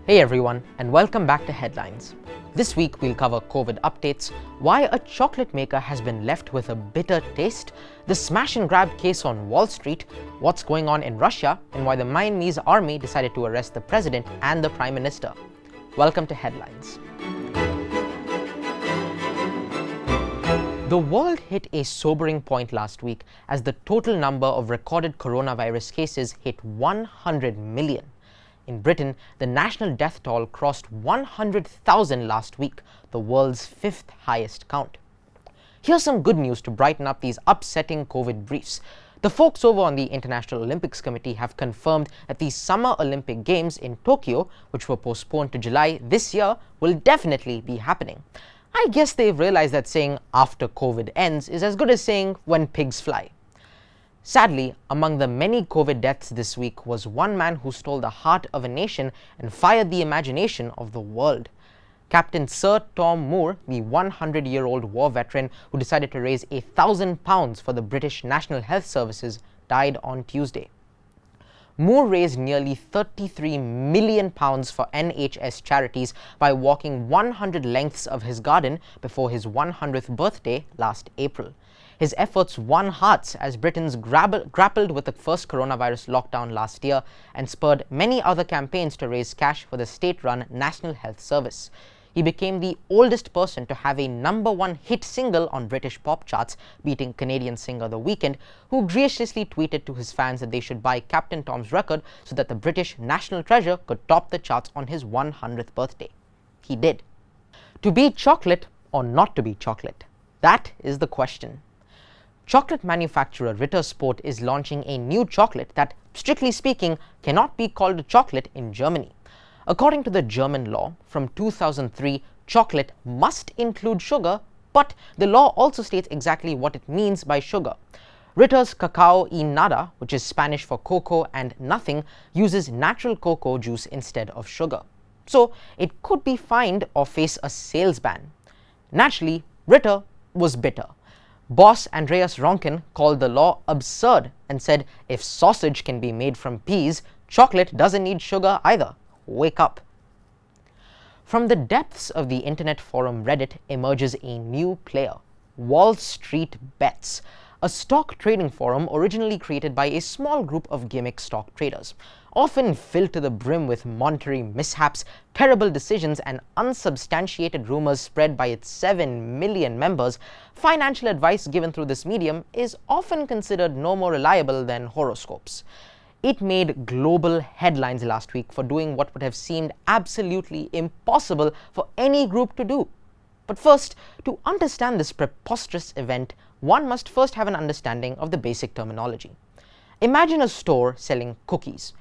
Hey everyone, and welcome back to Headlines. This week we'll cover COVID updates, why a chocolate maker has been left with a bitter taste, the smash and grab case on Wall Street, what's going on in Russia, and why the Myanmese army decided to arrest the president and the prime minister. Welcome to Headlines. The world hit a sobering point last week as the total number of recorded coronavirus cases hit 100 million. In Britain, the national death toll crossed 100,000 last week, the world's fifth highest count. Here's some good news to brighten up these upsetting COVID briefs. The folks over on the International Olympics Committee have confirmed that the Summer Olympic Games in Tokyo, which were postponed to July this year, will definitely be happening. I guess they've realized that saying after COVID ends is as good as saying when pigs fly. Sadly, among the many COVID deaths this week was one man who stole the heart of a nation and fired the imagination of the world. Captain Sir Tom Moore, the 100-year-old war veteran who decided to raise £1,000 for the British National Health Services, died on Tuesday. Moore raised nearly £33 million for NHS charities by walking 100 lengths of his garden before his 100th birthday last April. His efforts won hearts as Britons grappled with the first coronavirus lockdown last year and spurred many other campaigns to raise cash for the state-run National Health Service. He became the oldest person to have a #1 hit single on British pop charts, beating Canadian singer The Weeknd, who graciously tweeted to his fans that they should buy Captain Tom's record so that the British national treasure could top the charts on his 100th birthday. He did. To be chocolate or not to be chocolate? That is the question. Chocolate manufacturer Ritter Sport is launching a new chocolate that, strictly speaking, cannot be called a chocolate in Germany. According to the German law, from 2003, chocolate must include sugar, but the law also states exactly what it means by sugar. Ritter's cacao y nada, which is Spanish for cocoa and nothing, uses natural cocoa juice instead of sugar. So it could be fined or face a sales ban. Naturally, Ritter was bitter. Boss Andreas Ronken called the law absurd and said if sausage can be made from peas, chocolate doesn't need sugar either. Wake up. From the depths of the internet forum Reddit emerges a new player, Wall Street Bets, a stock trading forum originally created by a small group of gimmick stock traders. Often filled to the brim with monetary mishaps, terrible decisions, and unsubstantiated rumors spread by its 7 million members, financial advice given through this medium is often considered no more reliable than horoscopes. It made global headlines last week for doing what would have seemed absolutely impossible for any group to do. But first, to understand this preposterous event, one must first have an understanding of the basic terminology. Imagine a store selling cookies.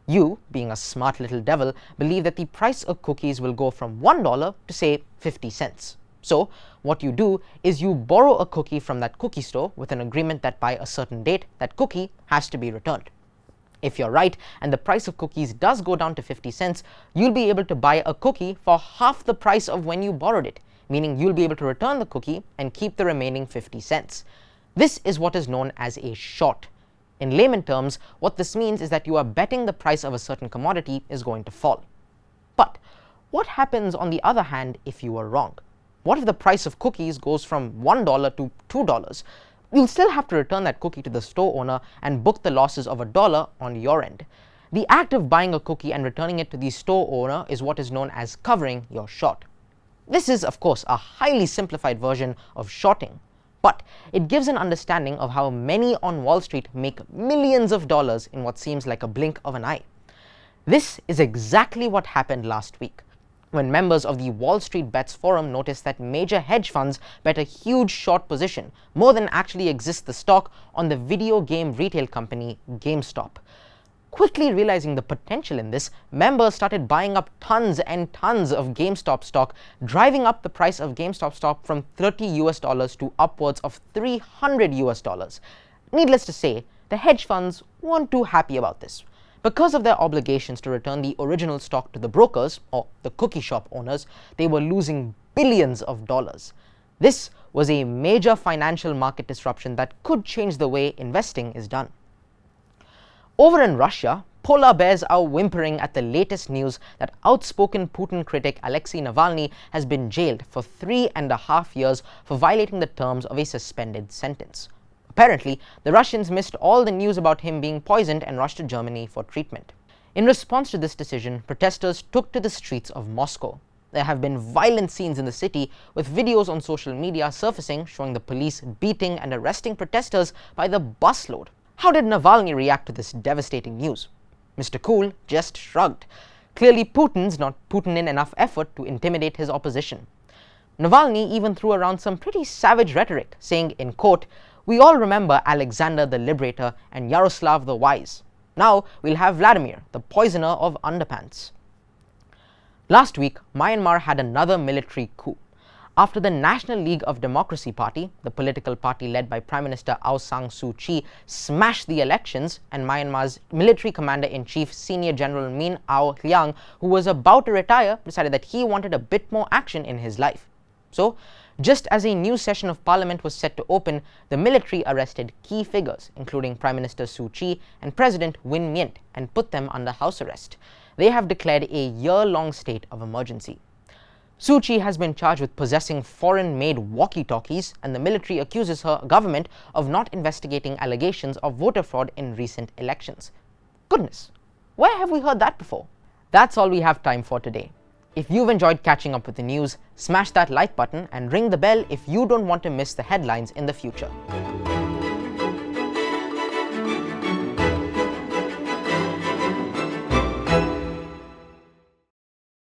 You, being a smart little devil, believe that the price of cookies will go from $1 to, say, 50 cents. So, what you do is you borrow a cookie from that cookie store with an agreement that by a certain date, that cookie has to be returned. If you're right and the price of cookies does go down to 50 cents, you'll be able to buy a cookie for half the price of when you borrowed it, meaning you'll be able to return the cookie and keep the remaining 50 cents. This is what is known as a short. In layman terms, what this means is that you are betting the price of a certain commodity is going to fall. But what happens on the other hand if you are wrong? What if the price of cookies goes from $1 to $2? You'll still have to return that cookie to the store owner and book the losses of $1 on your end. The act of buying a cookie and returning it to the store owner is what is known as covering your short. This is, of course, a highly simplified version of shorting, but it gives an understanding of how many on Wall Street make millions of dollars in what seems like a blink of an eye. This is exactly what happened last week, when members of the Wall Street Bets forum noticed that major hedge funds bet a huge short position, more than actually exists the stock, on the video game retail company GameStop. Quickly realizing the potential in this, members started buying up tons and tons of GameStop stock, driving up the price of GameStop stock from $30 to upwards of $300. Needless to say, the hedge funds weren't too happy about this. Because of their obligations to return the original stock to the brokers, or the cookie shop owners, they were losing billions of dollars. This was a major financial market disruption that could change the way investing is done. Over in Russia, polar bears are whimpering at the latest news that outspoken Putin critic Alexei Navalny has been jailed for 3.5 years for violating the terms of a suspended sentence. Apparently, the Russians missed all the news about him being poisoned and rushed to Germany for treatment. In response to this decision, protesters took to the streets of Moscow. There have been violent scenes in the city, with videos on social media surfacing showing the police beating and arresting protesters by the busload. How did Navalny react to this devastating news? Mr. Cool just shrugged. Clearly, Putin's not putting in enough effort to intimidate his opposition. Navalny even threw around some pretty savage rhetoric, saying in quote, "We all remember Alexander the Liberator and Yaroslav the Wise. Now we'll have Vladimir, the poisoner of underpants." Last week, Myanmar had another military coup. After the National League of Democracy Party, the political party led by Prime Minister Aung San Suu Kyi, smashed the elections, and Myanmar's military commander-in-chief, Senior General Min Aung Hlaing, who was about to retire, decided that he wanted a bit more action in his life. So, just as a new session of parliament was set to open, the military arrested key figures, including Prime Minister Suu Kyi and President Win Myint, and put them under house arrest. They have declared a year-long state of emergency. Suu Kyi has been charged with possessing foreign-made walkie-talkies, and the military accuses her government of not investigating allegations of voter fraud in recent elections. Goodness, where have we heard that before? That's all we have time for today. If you've enjoyed catching up with the news, smash that like button and ring the bell if you don't want to miss the headlines in the future.